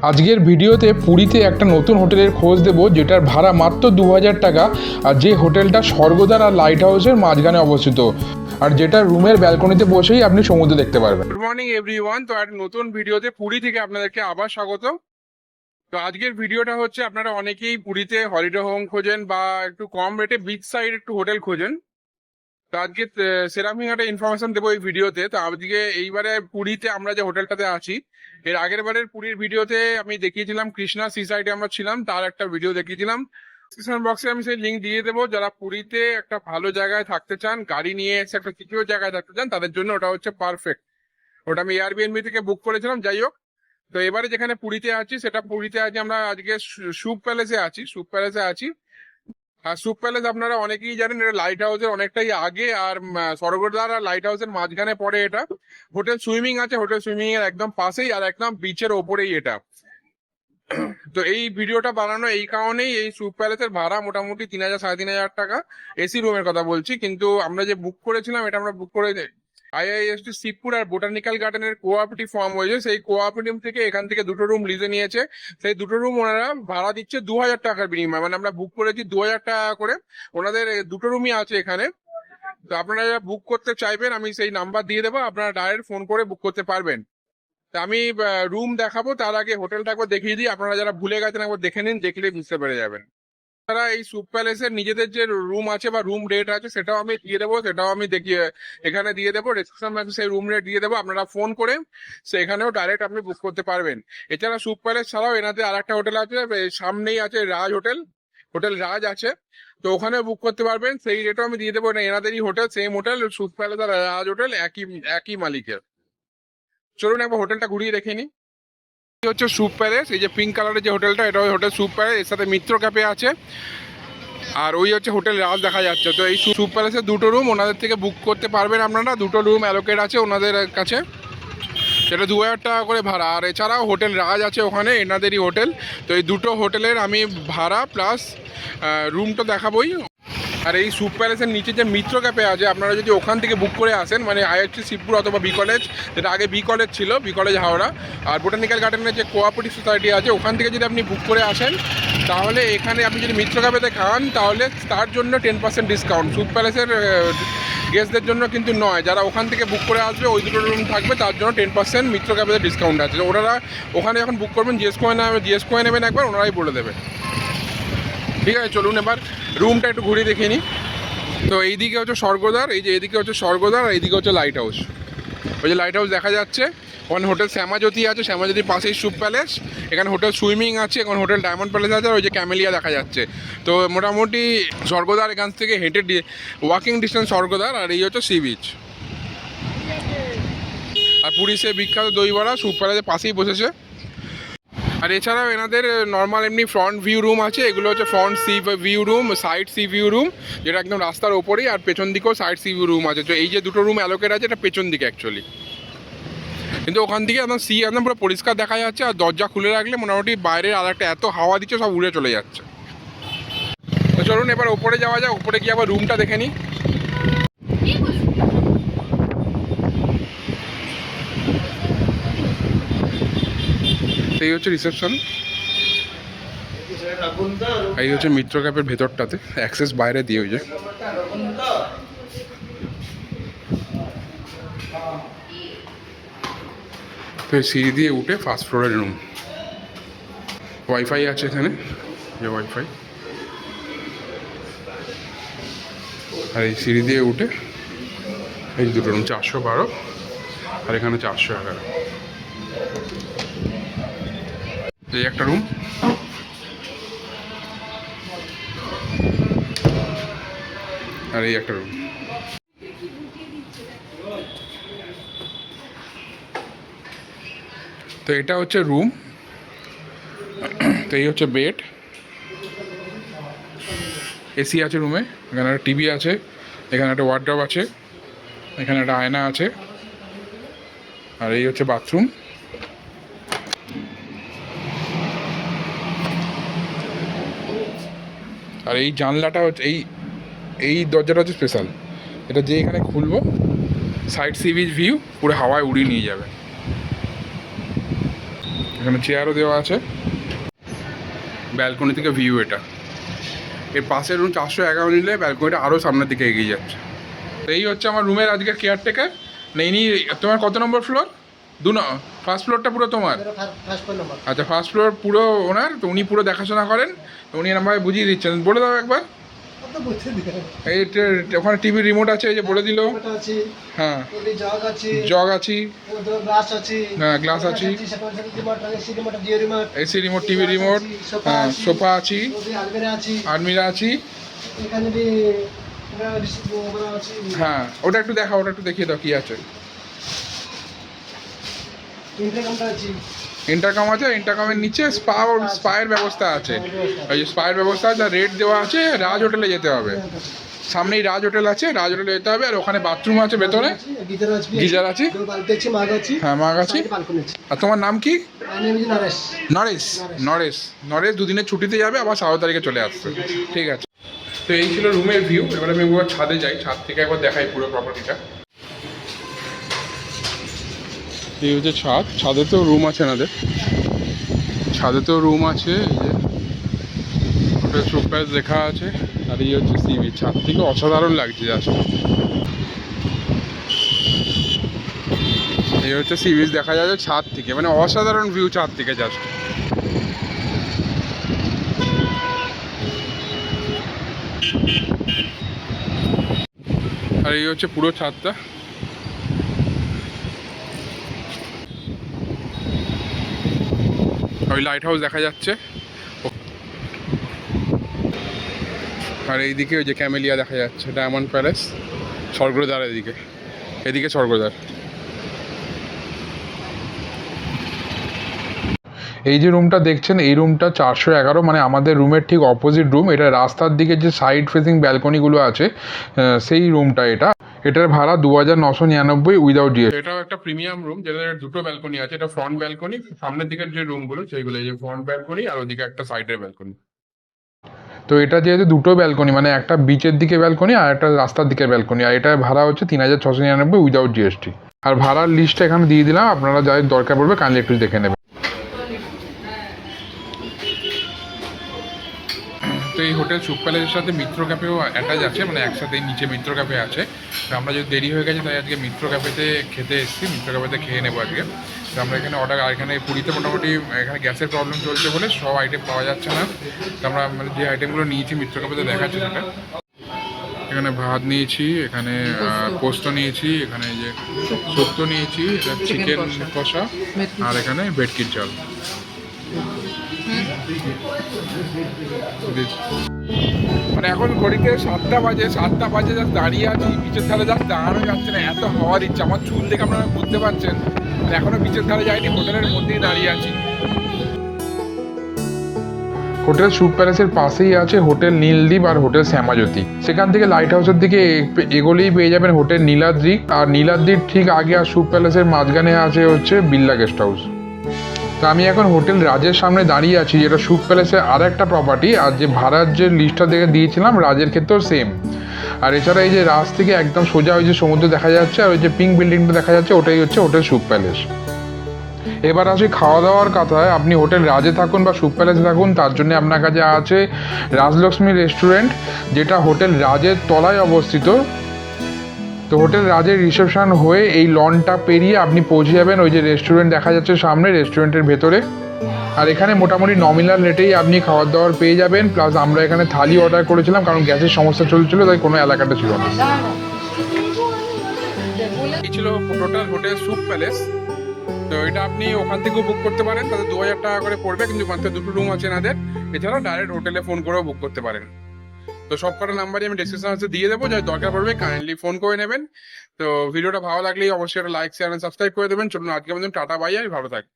আজকের ভিডিওতে পুরীতে একটা নতুন হোটেলের খোঁজ দেব যেটার ভাড়া মাত্র 2000 টাকা, আর যে হোটেলটা স্বর্গদ্বার আর লাইট হাউসের মাঝখানে অবস্থিত, আর যেটা রুমের ব্যালকনিতে বসেই আপনি সমুদ্র দেখতে পারবেন। Good morning everyone. তো একটা নতুন ভিডিওতে পুরী থেকে আপনাদেরকে আবার স্বাগত। তো আজকের ভিডিওটা হচ্ছে, আপনারা অনেকেই পুরীতে হলিডে হোম খোঁজেন বা একটু কম রেটে বিচ সাইড একটু হোটেল খোঁজেন। তো আজকে সেরকম একটা ইনফরমেশন দেবো এই ভিডিওতে। তো আজকে এইবারে পুরীতে আমরা যে হোটেলটাতে আছি, এর আগের বারের পুরীর ভিডিওতে আমি দেখিয়েছিলাম কৃষ্ণা সি সাইডে আমরা ছিলাম, তার একটা ভিডিও দেখিয়েছিলাম। ডিসক্রিপশন বক্সে আমি সেই লিঙ্ক দিয়ে দেবো। যারা পুরীতে একটা ভালো জায়গায় থাকতে চান, গাড়ি নিয়ে এসে একটা সিকিউর জায়গায় থাকতে চান, তাদের জন্য ওটা হচ্ছে পারফেক্ট। ওটা আমি এয়ারবিএনবি থেকে বুক করেছিলাম। যাই হোক, তো এবারে যেখানে পুরীতে আছি, সেটা পুরীতে আছি আমরা আজকে সুপ প্যালেসে আছি। সুপ প্যালেসে আছি। আর সুপ প্যালেস আপনারা অনেকেই জানেন, এটা লাইট হাউসের অনেকটাই আগে, আর স্বর্গদ্বার আর লাইট হাউসের মাঝখানে পড়ে এটা। হোটেল সুইমিং আছে, হোটেল সুইমিং এর একদম পাশেই, আর একদম বিচের ওপরেই এটা। তো এই ভিডিওটা বানানো এই কারণেই, এই সুপ প্যালেসের ভাড়া মোটামুটি 3000 3500 টাকা, এসি রুমের কথা বলছি। কিন্তু আমরা যে বুক করেছিলাম, এটা আমরা বুক করে আইআইএসটি শিবপুর আর বোটানিক্যাল গার্ডেনের কোঅপারেটিভ ফর্ম হয়েছে, সেই কোঅপারেটিভ থেকে এখান থেকে দুটো রুম লিজে নিয়েছে। সেই দুটো রুম ওনারা ভাড়া দিচ্ছে 2000 টাকার বিনিময়ে, মানে আমরা বুক করেছি 2000 টাকা করে। ওনাদের দুটো রুমই আছে এখানে। তো আপনারা যারা বুক করতে চাইবেন, আমি সেই নাম্বার দিয়ে দেবো, আপনারা ডাইরেক্ট ফোন করে বুক করতে পারবেন। তা আমি রুম দেখাবো, তার আগে হোটেলটা একবার দেখিয়ে দিই। আপনারা যারা ভুলে গেছেন একবার দেখে নিন, দেখলে বুঝতে পেরে যাবেন। তারা এই সুপ প্যালেসের নিজেদের যে রুম আছে বা রুম রেট আছে, সেটাও আমি দিয়ে দেবো, সেটাও আমি দেখিয়ে এখানে দিয়ে দেবো। রেসেপশন সেই রুম রেট দিয়ে দেবো, আপনারা ফোন করে সেখানেও ডাইরেক্ট আপনি বুক করতে পারবেন। এছাড়া সুপ প্যালেস ছাড়াও এনাদের আর একটা হোটেল আছে, সামনেই আছে রাজ হোটেল, হোটেল রাজ আছে। তো ওখানে বুক করতে পারবেন, সেই রেটও আমি দিয়ে দেবো। এনাদেরই hotel, same hotel, soup palace আর রাজ হোটেল একই একই মালিকের। চলুন একবার হোটেলটা ঘুরিয়ে দেখে নিই। এই হচ্ছে সুপ প্যালেস, এই যে পিঙ্ক কালারের যে হোটেলটা, এটা হোটেল সুপ প্যালেস, এর সাথে মিত্র ক্যাফে আছে। আর ওই হচ্ছে হোটেল রাজ দেখা যাচ্ছে। তো এই সুপ প্যালেসের দুটো রুম ওনাদের থেকে বুক করতে পারবেন আপনারা। দুটো রুম অ্যালোকেট আছে ওনাদের কাছে, সেটা 2000 টাকা করে ভাড়া। আর এছাড়াও হোটেল রাজ আছে ওখানে, এনাদেরই হোটেল। তো এই দুটো হোটেলের আমি ভাড়া প্লাস রুমটা দেখাবোই। আর এই সুপ প্যালেসের নিচে যে মিত্র ক্যাফে আছে, আপনারা যদি ওখান থেকে বুক করে আসেন, মানে আইআইটি শিবপুর অথবা বি কলেজ, যেটা আগে বি কলেজ ছিল, বি কলেজ হাওড়া, আর বোটানিক্যাল গার্ডেনের যে কোঅপারেটিভ সোসাইটি আছে, ওখান থেকে যদি আপনি বুক করে আসেন, তাহলে এখানে আপনি যদি মিত্র ক্যাফেতে খান, তাহলে তার জন্য 10% ডিসকাউন্ট। সুপ প্যালেসের গেস্টদের জন্য কিন্তু নয়, যারা ওখান থেকে বুক করে আসবে, ওই দুটো রুম থাকবে, তার জন্য 10% মিত্র ক্যাফেতে ডিসকাউন্ট আছে। ওনারা ওখানে যখন বুক করবেন জিএস করে নেবেন একবার, ওনারাই বলে দেবে। ঠিক আছে, চলুন এবার রুমটা একটু ঘুরিয়ে দেখিয়ে নিই। তো এইদিকে হচ্ছে স্বর্গদ্বার, এই যে এদিকে হচ্ছে স্বর্গদ্বার, আর এইদিকে হচ্ছে লাইট হাউস। ওই যে লাইট হাউস দেখা যাচ্ছে, ওখানে হোটেল শ্যামাজ্যোতি আছে, শ্যামাজ্যোতির পাশেই সুপ প্যালেস। এখানে হোটেল সুইমিং আছে, এখন হোটেল ডায়মন্ড প্যালেস আছে, আর ওই যে ক্যামেলিয়া দেখা যাচ্ছে। তো মোটামুটি স্বর্গদ্বার এখান থেকে হেঁটে ওয়াকিং ডিস্টেন্স স্বর্গদ্বার, আর এই হচ্ছে সি বিচ। আর পুরী সে বিখ্যাত দই বড়া সুপ প্যালেসের পাশেই বসেছে। আর এছাড়াও এনাদের নর্মাল এমনি ফ্রন্ট ভিউ রুম আছে, এগুলো হচ্ছে front C view room, side C view room, যেটা একদম রাস্তার ওপরেই, আর পেছন দিকেও সাইড সি ভিউ রুম আছে। তো এই যে দুটো রুম অ্যালোকেট আছে, এটা পেছন দিকে অ্যাকচুয়ালি, কিন্তু ওখান থেকে একদম সি একদম পুরো পরিষ্কার দেখা যাচ্ছে। আর দরজা খুলে রাখলে মোটামুটি বাইরের আর একটা এত হাওয়া দিচ্ছে, সব উড়ে চলে যাচ্ছে। তো চলুন এবার ওপরে যাওয়া যাক, ওপরে গিয়ে আবার রুমটা দেখে নিই। এই হচ্ছে রিসেপশন, এই হচ্ছে মিত্র ক্যাফের ভেতরটাতে, অ্যাক্সেস বাইরে দিয়ে হয়ে যায়। তো সিঁড়ি দিয়ে উঠে ফার্স্ট ফ্লোরের রুম, ওয়াইফাই আছে এখানে, যে ওয়াইফাই। আর এই সিঁড়ি দিয়ে উঠে এই দুটো রুম, 412 আর এখানে 411। এই একটা রুম, আর এই একটা রুম। তো এটা হচ্ছে রুম। তো এই হচ্ছে বেড, এসি আছে রুমে, এখানে একটা টিভি আছে, এখানে একটা ওয়ার্ডরোব আছে, এখানে একটা আয়না আছে, আর এই হচ্ছে বাথরুম। আর এই জানলাটা হচ্ছে এই দরজাটা হচ্ছে স্পেশাল, এটা যে এখানে খুলবো, সাইড সি বিচ ভিউ পুরো হাওয়ায় উড়িয়ে নিয়ে যাবে। এখানে চেয়ারও দেওয়া আছে, ব্যালকনি থেকে ভিউ এটা। এর পাশের রুম 411 নিলে ব্যালকনিটা আরও সামনের দিকে এগিয়ে যাচ্ছে। তো এই হচ্ছে আমার রুমের আজকের কেয়ারটেকার। না ইনি, তোমার কত নম্বর ফ্লোর? ফার্স্ট ফ্লোরটা পুরো তোমার? আচ্ছা, ফার্স্ট ফ্লোর পুরো ওনার, তো উনি পুরো দেখাশোনা করেন, তো উনি আমাকে বুঝিয়ে দিচ্ছেন। বলে দাও একবার। এই ওখানে টিভির রিমোট আছে, এই যে বলে দিল। হ্যাঁ, জগ আছে, হ্যাঁ গ্লাস আছে, এসি রিমোট, টিভি রিমোট, হ্যাঁ সোফা আছে, আলমিরা আছে। হ্যাঁ ওটা একটু দেখাও, ওটা একটু দেখিয়ে দাও কি আছে। ইন্টারকম আছে, ইন্টারকমের নিচে স্পায়ের ব্যবস্থা আছে। ওই যে স্পায়ের ব্যবস্থা আছে, রেট দেওয়া আছে। রাজ হোটেলে যেতে হবে, সামনেই রাজ হোটেল আছে, রাজ হোটেলে যেতে হবে। আর ওখানে বাথরুম আছে, ভেতরে গিজার আছে, হ্যাঁ মাগ আছে। আর তোমার নাম কি? নরেশ। নরেশ, নরেশ দুদিনের ছুটিতে যাবে, আবার 17 তারিখে চলে আসছে। ঠিক আছে। তো এই ছিল রুমের ভিউ। এবার আমি একবার ছাদে যাই, ছাদ থেকে একবার দেখাই পুরো প্রপার্টিটা। এই হচ্ছে ছাদ, ছাদেতেও রুম আছে এনাদের, ছাদেতেও রুম আছে। এই যে হোটেল সুপার লেখা আছে। আর এই হচ্ছে সি বিচ, ছাদ থেকে অসাধারণ লাগছে জাস্ট। এই হচ্ছে সি বিচ দেখা যাচ্ছে ছাদ থেকে, মানে অসাধারণ ভিউ ছাদ থেকে জাস্ট। আর এই হচ্ছে পুরো ছাদটা। ওই লাইট হাউস দেখা যাচ্ছে। আর এইদিকে ওই যে ক্যামেলিয়া দেখা যাচ্ছে, ডায়মন্ড প্যালেস, স্বর্গদ্বার। এদিকে স্বর্গদ্বার। এই যে রুমটা দেখছেন, এই রুমটা 411, মানে আমাদের রুমের ঠিক অপোজিট রুম। এটা রাস্তার দিকে যে সাইড ফেসিং ব্যালকনিগুলো আছে, সেই রুমটা এটা। এটার ভাড়া 2999 উইদাউট জিএসটি। এটাও একটা প্রিমিয়াম রুম, যেটার দুটো ব্যালকনি আছে। এটা ফ্রন্ট ব্যালকনি, সামনের দিকের যে রুমগুলো সেইগুলো, এই যে ফ্রন্ট ব্যালকনি, আর ওদিকে একটা সাইডের ব্যালকনি। তো এটা যেহেতু দুটো ব্যালকনি, মানে একটা বিচের দিকে ব্যালকনি আর একটা রাস্তার দিকের ব্যালকনি। আর এটার ভাড়া হচ্ছে 3699 উইদাউট জিএসটি। আর ভাড়ার লিস্টটা এখানে দিয়ে দিলাম, আপনারা যাদের দরকার পড়বে কাইন্ডলি একটু দেখে নেবেন। তো এই হোটেল সুখ প্যালেসের সাথে মিত্র ক্যাফেও অ্যাটাচ আছে, মানে একসাথে নিচে মিত্র ক্যাফে আছে। তো আমরা যদি দেরি হয়ে গেছে, তাই আজকে মিত্র ক্যাফেতে খেতে এসেছি, মিত্র ক্যাফেতে খেয়ে নেবো আজকে। তো আমরা এখানে অর্ডার, আর এখানে পুরীতে মোটামুটি এখানে গ্যাসের প্রবলেম চলছে বলে সব আইটেম পাওয়া যাচ্ছে না। তো আমরা মানে যে আইটেমগুলো নিয়েছি মিত্র ক্যাফেতে দেখাচ্ছি সেটা। এখানে ভাত নিয়েছি, এখানে পোস্ত নিয়েছি, এখানে যে শুক্তো নিয়েছি, এটা চিকেন কষা, আর এখানে ভেটকির চাল। মানে এখন ঘড়িতে 7টা বাজে, 7টা বাজে জাস্ট দাঁড়িয়ে আছি বিচের ধারে, জাস্ট দাঁড়ানো যাচ্ছে না, এত হাওয়া দিচ্ছে। আমার চুল দেখে আপনারা বুঝতে পারছেন, এখনো বিচের ধারে যাইনি, হোটেলের মধ্যেই দাঁড়িয়ে আছি। হোটেল সুখ প্যালেসের পাশেই আছে হোটেল নীলদ্বীপ আর হোটেল শ্যামাজ্যোতি। সেখান থেকে লাইট হাউসের দিকে এগোলেই পেয়ে যাবেন হোটেল নীলাদ্রি। আর নীলাদ্রির ঠিক আগে আর সুখ প্যালেসের মাঝখানে আছে হচ্ছে বিড়লা গেস্ট হাউস। তো আমি এখন হোটেল রাজের সামনে দাঁড়িয়ে আছি, যেটা সুখ প্যালেসের আর একটা প্রপার্টি। আর যে ভাড়ার যে লিস্টটা দেখে দিয়েছিলাম, রাজের ক্ষেত্রেও সেম। আর এছাড়া এই যে রাজ থেকে একদম সোজা ওই যে সমুদ্র দেখা যাচ্ছে, আর ওই যে পিঙ্ক বিল্ডিংটা দেখা যাচ্ছে, ওটাই হচ্ছে হোটেল সুখ প্যালেস। এবার আসি খাওয়া দাওয়ার কথায়। আপনি হোটেল রাজে থাকুন বা সুখ প্যালেসে থাকুন, তার জন্য আপনার কাছে আছে রাজলক্ষ্মী রেস্টুরেন্ট, যেটা হোটেল রাজের তলায় অবস্থিত। তো হোটেল রাজের রিসেপশন হয়ে এই লনটা পেরিয়ে আপনি পৌঁছে যাবেন ওই যে রেস্টুরেন্ট দেখা যাচ্ছে সামনে, রেস্টুরেন্টের ভেতরে। আর এখানে মোটামুটি নমিনাল রেটেই আপনি খাবার দাবার পেয়ে যাবেন। প্লাস আমরা এখানে থালি অর্ডার করেছিলাম, কারণ গ্যাসের সমস্যা চলছিল, তাই কোনো এলাকাটা ছিল না। এই ছিল টোটাল হোটেল সুখ প্যালেস। তো এটা আপনি ওখান থেকেও বুক করতে পারেন, তাদের 2000 টাকা করে পড়বে, কিন্তু ওখান থেকে দুটো রুম আছে এনাদের। এছাড়াও ডাইরেক্ট হোটেলে ফোন করেও বুক করতে পারেন। তো সব কটা নাম্বারই আমি ডিসক্রিপশনে দিয়ে দেবো, যাই দরকার পড়বে কাইন্ডলি ফোন করে নেবেন। তো ভিডিওটা ভালো লাগলেই অবশ্যই একটা লাইক, শেয়ার, সাবস্ক্রাইব করে দেবেন। চলুন আজকে আমাদের টাটা, বাই, আর ভালো থাকবেন।